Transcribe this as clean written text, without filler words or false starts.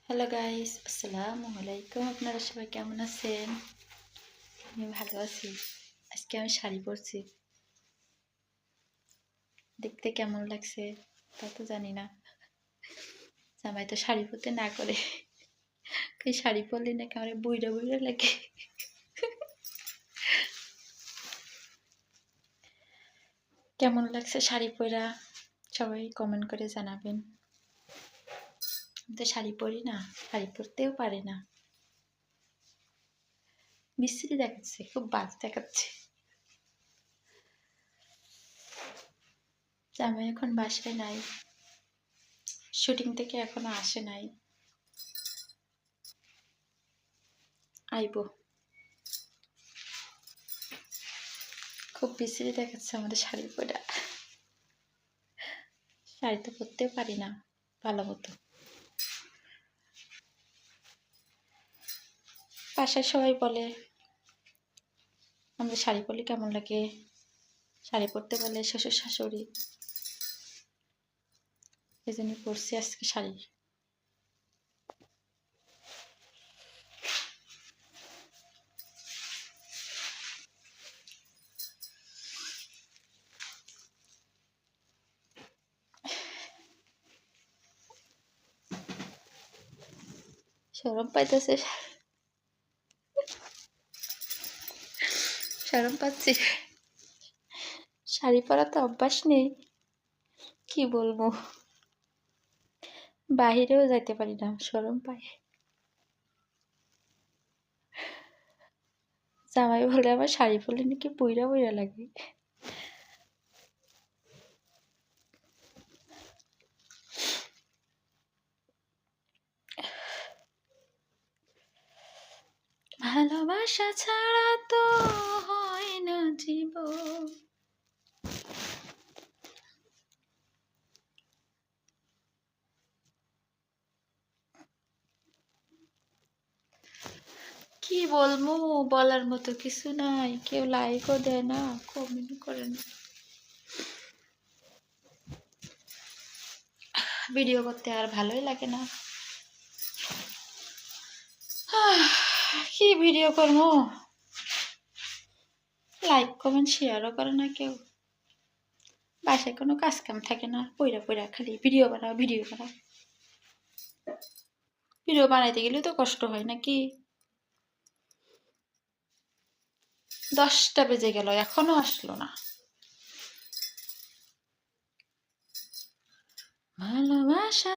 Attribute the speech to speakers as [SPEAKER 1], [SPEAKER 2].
[SPEAKER 1] Hello guys, আসসালামু আলাইকুম। আপনারা সবাই কেমন আছেন? আমি ভালো আছি। আজকে আমি শাড়ি পরছি। দেখতে কেমন লাগছে তা তো জানি না। জামাই তো শাড়ি পরতে না করে। এই শাড়ি পরলে নাকি আমার বুইড়া বুইড়া লাগে। কেমন লাগছে শাড়ি পরা? সবাই কমেন্ট করে জানাবেন। আমি তো শাড়ি পরি না, শাড়ি পরতেও পারি না। বিশ্রী দেখাচ্ছে, খুব বাজে দেখাচ্ছে। জামাই এখন বাসায় নাই, শুটিং থেকে এখনো আসে নাই, আইবো। খুব বিশ্রী দেখাচ্ছে আমাদের শাড়ি পরা। শাড়ি তো পরতেও পারি না ভালো মতো। বাসায় সবাই বলে আমাদের শাড়ি পরলে কেমন লাগে, শাড়ি পরতে বলে শ্বশুর শাশুড়ি। এই জন্য পরছি আজকে শাড়ি। শরম পাইতেছে, শরম পাচ্ছি। শাড়ি পরা তো অভ্যাস নেই, কি বলবো। বাহিরেও যাইতে পারি না, শরম পাই। জামাই বলে আমার শাড়ি পরলে নাকি বুইড়া বুইড়া লাগে। ভালোবাসা ছাড়া তো হয় না জীবন। কি বলবো, বলার মতো কিছু নাই। কেউ লাইকও দেয় না, কমেন্ট করে না। ভিডিও করতে আর ভালোই লাগে না। কি ভিডিও করবো, লাইক কমেন্ট শেয়ারও করে না কেউ। বাসায় কোনো কাজ কাম থাকে না, পইরা পইরা খালি ভিডিও বানাও ভিডিও বানাও। ভিডিও বানাইতে গেলে তো কষ্ট হয় নাকি। 10টা বেজে গেল, এখনো আসলো না। ভালোবাসা